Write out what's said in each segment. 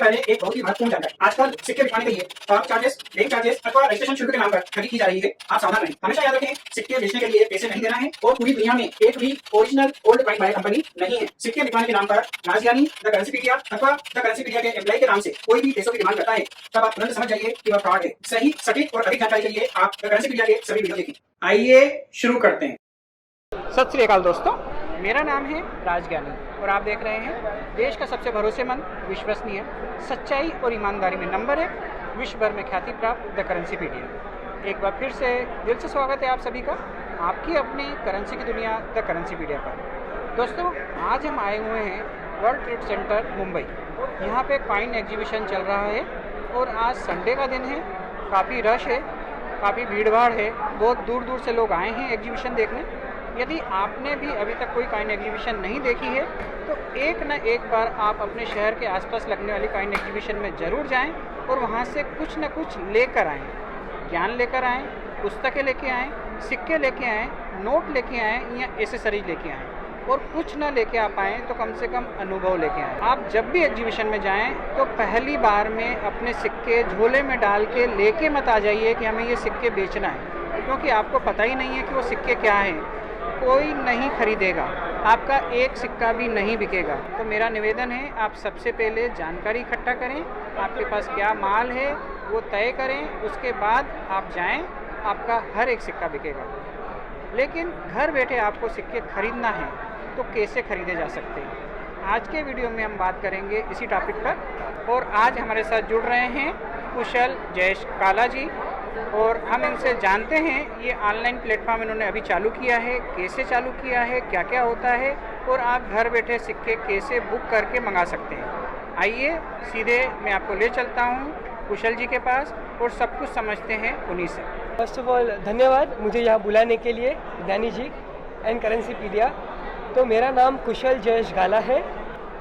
पहले एक बहुत ही महत्वपूर्ण जानकारी। आजकल सिक्के बिकवाने के लिए फॉर्म चार्जेस, बैंक चार्जेस अथवा रजिस्ट्रेशन शुल्क के नाम पर ठगी की जा रही है। आप सावधान रहें। हमेशा याद रखें, सिक्के बेचने के लिए पैसे नहीं देना है और पूरी दुनिया में एक भी original old coin by company नहीं है। सिक्के बिकवाने के नाम पर राजज्ञानी, द करेंसीपीडिया अथवा द करेंसीपीडिया के एम्प्लॉय के नाम से कोई भी पैसों की डिमांड करता है, तब आप तुरंत समझ जाइए कि वह फ्रॉड है। सही, सटीक और अधिक जानकारी के लिए आप द करेंसीपीडिया के सभी वीडियो देखें। आइए शुरू करते हैं। सत श्री अकाल दोस्तों, मेरा नाम है राजज्ञानी और आप देख रहे हैं देश का सबसे भरोसेमंद, विश्वसनीय, सच्चाई और ईमानदारी में नंबर 1, विश्व भर में ख्याति प्राप्त द करेंसीपीडिया। एक बार फिर से दिल से स्वागत है आप सभी का आपकी अपनी करेंसी की दुनिया द करेंसीपीडिया पर। दोस्तों, आज हम आए हुए हैं वर्ल्ड ट्रेड सेंटर मुंबई। यहाँ पे कॉइन एग्जीबिशन चल रहा है और आज संडे का दिन है। काफ़ी रश है, काफ़ी भीड़-भाड़ है, बहुत दूर दूर से लोग आए हैं एग्जीबिशन देखने। यदि आपने भी अभी तक कोई कॉइन एग्जीबिशन नहीं देखी है तो एक न एक बार आप अपने शहर के आसपास लगने वाली कॉइन एग्जीबिशन में ज़रूर जाएं और वहाँ से कुछ न कुछ लेकर आएँ। ज्ञान लेकर आएँ, पुस्तकें लेके आएँ, सिक्के लेके आएँ, नोट लेके आएँ या एसेसरीज लेके आएँ। और कुछ ना लेके आ पाएँ तो कम से कम अनुभव लेके आएँ। आप जब भी एग्जीबिशन में जाएँ तो पहली बार में अपने सिक्के झोले में डाल के लेके मत आ जाइए कि हमें ये सिक्के बेचना है, क्योंकि आपको पता ही नहीं है कि वो सिक्के क्या हैं। कोई नहीं खरीदेगा, आपका एक सिक्का भी नहीं बिकेगा। तो मेरा निवेदन है, आप सबसे पहले जानकारी इकट्ठा करें, आपके पास क्या माल है वो तय करें, उसके बाद आप जाएं, आपका हर एक सिक्का बिकेगा। लेकिन घर बैठे आपको सिक्के खरीदना है तो कैसे खरीदे जा सकते हैं, आज के वीडियो में हम बात करेंगे इसी टॉपिक पर। और आज हमारे साथ जुड़ रहे हैं कुशल जयेश काला जी और हम इनसे जानते हैं ये ऑनलाइन प्लेटफॉर्म इन्होंने अभी चालू किया है, कैसे चालू किया है, क्या क्या होता है और आप घर बैठे सिक्के कैसे बुक करके मंगा सकते हैं। आइए सीधे मैं आपको ले चलता हूँ कुशल जी के पास और सब कुछ समझते हैं उन्हीं से। फर्स्ट ऑफ ऑल धन्यवाद मुझे यहाँ बुलाने के लिए, ज्ञानी जी एंड करेंसीपीडिया। तो मेरा नाम कुशल जयेश गाला है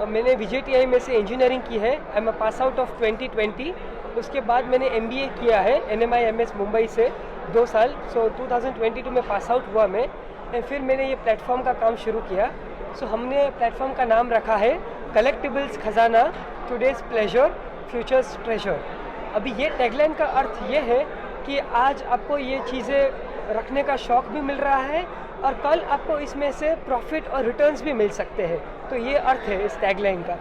और मैंने VJTI में से इंजीनियरिंग की है। I am pass out of 2020। उसके बाद मैंने MBA किया है NMI MS मुंबई से 2 साल। 2022 में पास आउट हुआ मैं और फिर मैंने ये प्लेटफॉर्म का काम शुरू किया। हमने प्लेटफॉर्म का नाम रखा है कलेक्टिबल्स खजाना, टुडेज प्लेजर, फ्यूचर्स ट्रेजर। अभी ये टैगलाइन का अर्थ ये है कि आज आपको ये चीज़ें रखने का शौक़ भी मिल रहा है और कल आपको इसमें से प्रॉफिट और रिटर्न्स भी मिल सकते हैं। तो ये अर्थ है इस टैगलाइन का।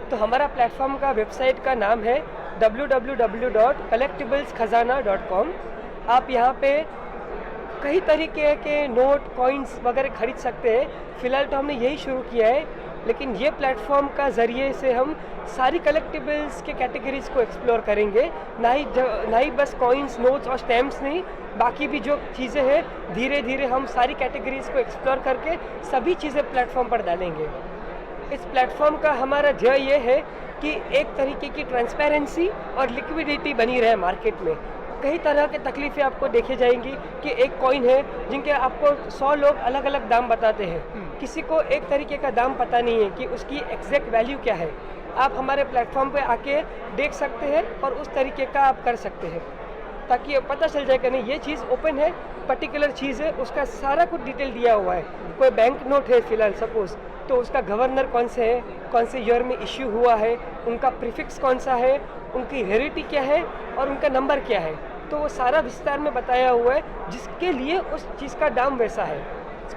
तो हमारा प्लेटफॉर्म का वेबसाइट का नाम है www.collectibleskhazana.com। आप यहाँ पे कई तरीके के नोट, कॉइन्स वगैरह खरीद सकते हैं। फ़िलहाल तो हमने यही शुरू किया है, लेकिन ये प्लेटफॉर्म का ज़रिए से हम सारी कलेक्टिबल्स के कैटेगरीज़ को एक्सप्लोर करेंगे। ना ही बस कॉइन्स, नोट्स और स्टैम्प्स नहीं, बाकी भी जो चीज़ें हैं धीरे धीरे हम सारी कैटेगरीज़ को एक्सप्लोर करके सभी चीज़ें प्लेटफॉर्म पर डालेंगे। इस प्लेटफॉर्म का हमारा ध्येय ये है कि एक तरीके की ट्रांसपेरेंसी और लिक्विडिटी बनी रहे मार्केट में। कई तरह के तकलीफ़ें आपको देखे जाएंगी कि एक कॉइन है जिनके आपको 100 लोग अलग अलग दाम बताते हैं, किसी को एक तरीके का दाम पता नहीं है कि उसकी एग्जैक्ट वैल्यू क्या है। आप हमारे प्लेटफॉर्म पे आके देख सकते हैं और उस तरीके का आप कर सकते हैं, ताकि पता चल जाए कि नहीं ये चीज़ ओपन है, पर्टिकुलर चीज़ है, उसका सारा कुछ डिटेल दिया हुआ है। कोई बैंक नोट है फ़िलहाल सपोज़, तो उसका गवर्नर कौन से है, कौन से ईयर में इश्यू हुआ है, उनका प्रीफिक्स कौन सा है, उनकी रेरिटी क्या है और उनका नंबर क्या है। तो वो सारा विस्तार में बताया हुआ है, जिसके लिए उस चीज़ का दाम वैसा है।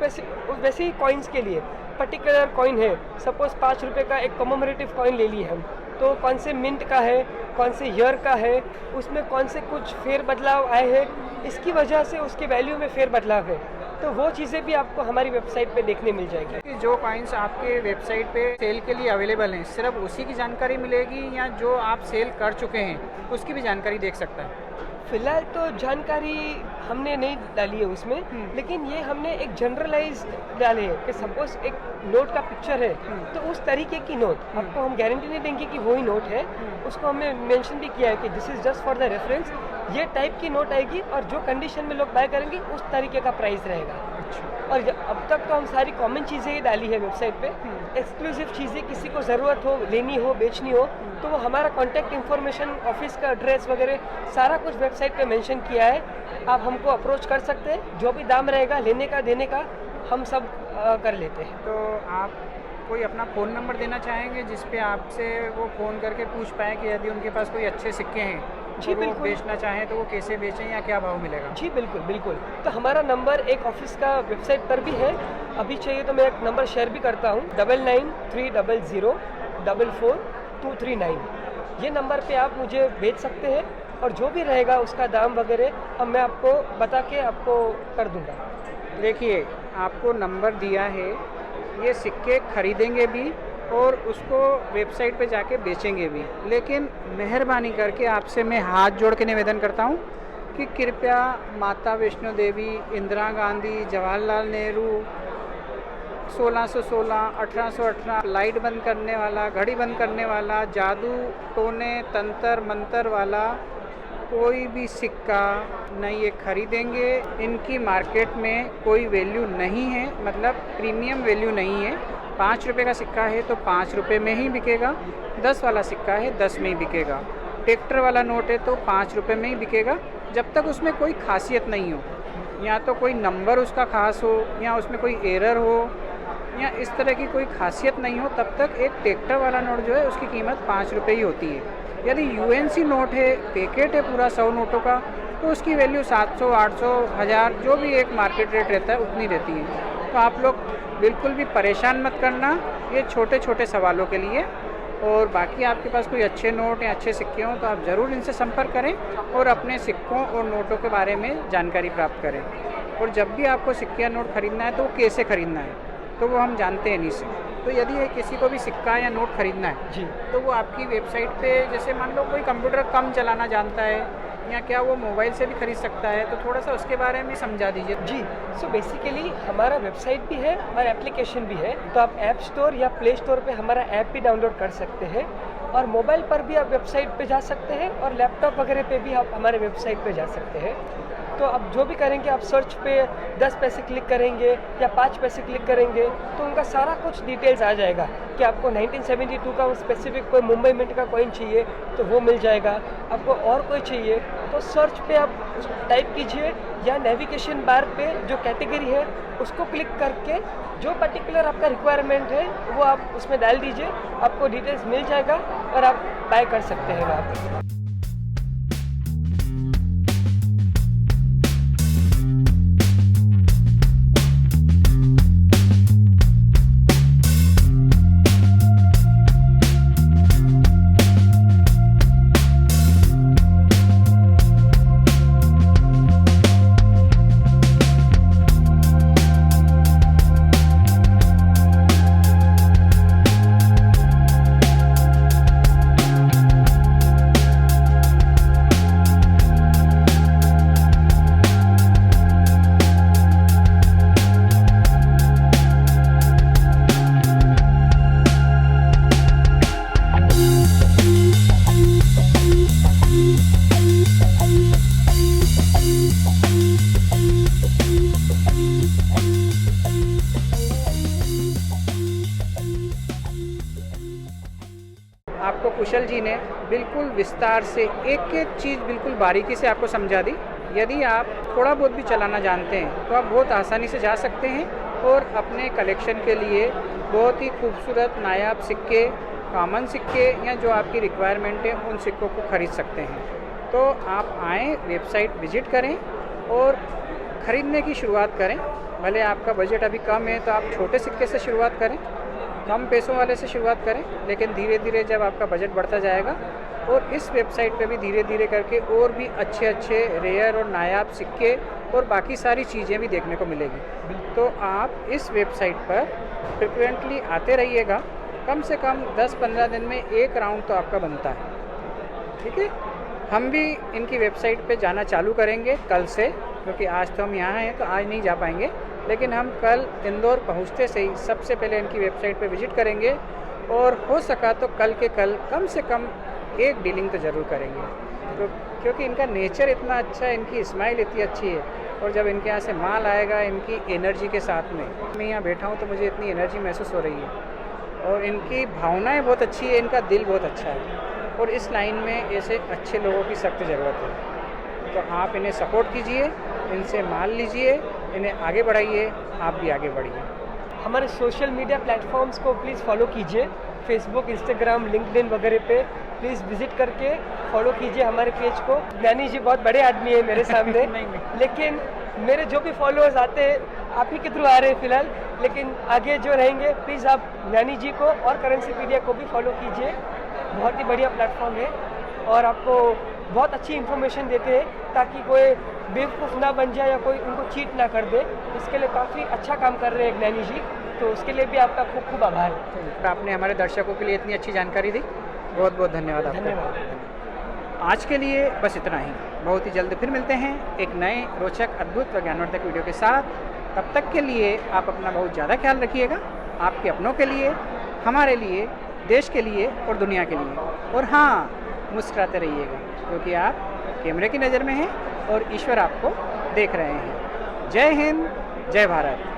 वैसे ही कॉइन्स के लिए पर्टिकुलर कॉइन है, सपोज़ 5 रुपये का एक कमोमरेटिव कॉइन ले लिए हम, तो कौन से मिंट का है, कौन से ईयर का है, उसमें कौन से कुछ फेर बदलाव आए हैं, इसकी वजह से उसके वैल्यू में फेर बदलाव है। तो वो चीज़ें भी आपको हमारी वेबसाइट पे देखने मिल जाएगी। जो कॉइन्स आपके वेबसाइट पे सेल के लिए अवेलेबल हैं, सिर्फ उसी की जानकारी मिलेगी या जो आप सेल कर चुके हैं उसकी भी जानकारी देख सकता है? फ़िलहाल तो जानकारी हमने नहीं डाली है उसमें, लेकिन ये हमने एक जनरलाइज डाले है कि सपोज एक नोट का पिक्चर है तो उस तरीके की नोट आपको हम गारंटी नहीं देंगे कि वही नोट है। उसको हमने मेंशन भी किया है कि this is just for the reference, ये टाइप की नोट आएगी और जो कंडीशन में लोग बाय करेंगे उस तरीके का प्राइस रहेगा। और अब तक तो हम सारी कॉमन चीज़ें ही डाली है वेबसाइट पे। एक्सक्लूसिव चीज़ें किसी को ज़रूरत हो, लेनी हो, बेचनी हो, तो वो हमारा कॉन्टैक्ट इन्फॉर्मेशन, ऑफिस का एड्रेस वगैरह सारा कुछ वेबसाइट पे मेंशन किया है। आप हमको अप्रोच कर सकते हैं, जो भी दाम रहेगा लेने का देने का हम सब कर लेते हैं। तो आप कोई अपना फ़ोन नंबर देना चाहेंगे जिस पे आपसे वो फ़ोन करके पूछ पाएँ कि यदि उनके पास कोई अच्छे सिक्के हैं जी, और वो बिल्कुल। बेचना चाहें तो वो कैसे बेचें या क्या भाव मिलेगा? जी, बिल्कुल, बिल्कुल। तो हमारा नंबर एक ऑफ़िस का वेबसाइट पर भी है। अभी चाहिए तो मैं एक नंबर शेयर भी करता हूँ 9930044239। ये नंबर पे आप मुझे भेज सकते हैं और जो भी रहेगा उसका दाम वगैरह अब मैं आपको बता के आपको कर दूँगा। देखिए, आपको नंबर दिया है, ये सिक्के खरीदेंगे भी और उसको वेबसाइट पे जाके बेचेंगे भी। लेकिन मेहरबानी करके आपसे मैं हाथ जोड़ के निवेदन करता हूँ कि कृपया माता वैष्णो देवी, इंदिरा गांधी, जवाहरलाल नेहरू, 1616, 1818, लाइट बंद करने वाला, घड़ी बंद करने वाला, जादू टोने तंत्र मंत्र वाला कोई भी सिक्का नहीं ये खरीदेंगे। इनकी मार्केट में कोई वैल्यू नहीं है, मतलब प्रीमियम वैल्यू नहीं है। 5 रुपये का सिक्का है तो 5 रुपये में ही बिकेगा, 10 वाला सिक्का है 10 में ही बिकेगा, ट्रैक्टर वाला नोट है तो 5 रुपये में ही बिकेगा। जब तक उसमें कोई खासियत नहीं हो, या तो कोई नंबर उसका खास हो, या उसमें कोई एरर हो, या इस तरह की कोई खासियत नहीं हो, तब तक एक ट्रैक्टर वाला नोट जो है उसकी कीमत 5 रुपये ही होती है। यदि यूएनसी नोट है, पैकेट है पूरा 100 नोटों का, तो उसकी वैल्यू 700, 800, 1000 जो भी एक मार्केट रेट रहता है उतनी रहती है। तो आप लोग बिल्कुल भी परेशान मत करना ये छोटे छोटे सवालों के लिए। और बाकी आपके पास कोई अच्छे नोट या अच्छे सिक्के हों तो आप ज़रूर इनसे संपर्क करें और अपने सिक्कों और नोटों के बारे में जानकारी प्राप्त करें। और जब भी आपको सिक्के या नोट ख़रीदना है तो वो कैसे ख़रीदना है तो वो हम जानते हैं नहीं से। तो यदि किसी को भी सिक्का या नोट ख़रीदना है जी। तो वो आपकी वेबसाइट पे, जैसे मान लो कोई कंप्यूटर कम चलाना जानता है या क्या वो मोबाइल से भी खरीद सकता है, तो थोड़ा सा उसके बारे में समझा दीजिए। जी, सो बेसिकली हमारा वेबसाइट भी है और एप्लीकेशन भी है। तो आप ऐप स्टोर या प्ले स्टोर पे हमारा ऐप भी डाउनलोड कर सकते हैं और मोबाइल पर भी आप वेबसाइट पे जा सकते हैं और लैपटॉप वगैरह पे भी आप हमारे वेबसाइट पे जा सकते हैं। तो आप जो भी करेंगे, आप सर्च पे 10 पैसे क्लिक करेंगे या 5 पैसे क्लिक करेंगे तो उनका सारा कुछ डिटेल्स आ जाएगा कि आपको 1972 का स्पेसिफिक कोई मुंबई मिंट का कॉइन चाहिए तो वो मिल जाएगा, आपको और कोई चाहिए तो सर्च पे आप टाइप कीजिए या नेविगेशन बार पे जो कैटेगरी है उसको क्लिक करके जो पर्टिकुलर आपका रिक्वायरमेंट है वो आप उसमें डाल दीजिए, आपको डिटेल्स मिल जाएगा और आप बाय कर सकते हैं वहाँ पर। आपको कुशल जी ने बिल्कुल विस्तार से एक एक चीज़ बिल्कुल बारीकी से आपको समझा दी। यदि आप थोड़ा बहुत भी चलाना जानते हैं तो आप बहुत आसानी से जा सकते हैं और अपने कलेक्शन के लिए बहुत ही खूबसूरत नायाब सिक्के, कॉमन सिक्के या जो आपकी रिक्वायरमेंट है उन सिक्कों को ख़रीद सकते हैं। तो आप आएँ, वेबसाइट विज़िट करें और ख़रीदने की शुरुआत करें। भले आपका बजट अभी कम है तो आप छोटे सिक्के से शुरुआत करें, कम पैसों वाले से शुरुआत करें, लेकिन धीरे धीरे जब आपका बजट बढ़ता जाएगा और इस वेबसाइट पे भी धीरे धीरे करके और भी अच्छे अच्छे रेयर और नायाब सिक्के और बाकी सारी चीज़ें भी देखने को मिलेगी। तो आप इस वेबसाइट पर फ्रिक्वेंटली आते रहिएगा, कम से कम 10-15 दिन में एक राउंड तो आपका बनता है। ठीक है, हम भी इनकी वेबसाइट पे जाना चालू करेंगे कल से, क्योंकि आज तो हम यहाँ हैं तो आज नहीं जा पाएंगे, लेकिन हम कल इंदौर पहुँचते से ही सबसे पहले इनकी वेबसाइट पे विज़िट करेंगे और हो सका तो कल के कल कम से कम एक डीलिंग तो ज़रूर करेंगे। तो क्योंकि इनका नेचर इतना अच्छा है, इनकी स्माइल इतनी अच्छी है और जब इनके यहाँ से माल आएगा इनकी एनर्जी के साथ में, मैं यहाँ बैठा हूँ तो मुझे इतनी एनर्जी महसूस हो रही है और इनकी भावनाएँ बहुत अच्छी है, इनका दिल बहुत अच्छा है और इस लाइन में ऐसे अच्छे लोगों की सख्त ज़रूरत है। तो आप इन्हें सपोर्ट कीजिए, इनसे माल लीजिए, इन्हें आगे बढ़ाइए, आप भी आगे बढ़िए। हमारे सोशल मीडिया प्लेटफॉर्म्स को प्लीज़ फॉलो कीजिए, फेसबुक, इंस्टाग्राम, लिंक्डइन वगैरह पे प्लीज़ विजिट करके फॉलो कीजिए हमारे पेज को। ज्ञानी जी बहुत बड़े आदमी है मेरे सामने लेकिन मेरे जो भी फॉलोअर्स आते हैं आप ही के थ्रू आ रहे हैं फ़िलहाल, लेकिन आगे जो रहेंगे प्लीज़ आप ज्ञानी जी को और करेंसीपीडिया को भी फॉलो कीजिए। बहुत ही बढ़िया प्लेटफॉर्म है और आपको बहुत अच्छी इन्फॉर्मेशन देते हैं ताकि कोई बेवकूफ़ ना बन जाए या कोई उनको चीट ना कर दे। इसके लिए काफ़ी अच्छा काम कर रहे हैं ज्ञानी जी, तो उसके लिए भी आपका खूब खूब आभार है। और आपने हमारे दर्शकों के लिए इतनी अच्छी जानकारी दी, बहुत बहुत धन्यवाद आपका। धन्यवाद। आज के लिए बस इतना ही। बहुत ही जल्द फिर मिलते हैं एक नए रोचक, अद्भुत व ज्ञानवर्धक वीडियो के साथ। तब तक के लिए आप अपना बहुत ज़्यादा ख्याल रखिएगा, आपके अपनों के लिए, हमारे लिए, देश के लिए और दुनिया के लिए। और हाँ, मुस्कुराते रहिएगा क्योंकि आप कैमरे की नज़र में हैं और ईश्वर आपको देख रहे हैं। जय हिंद, जय भारत।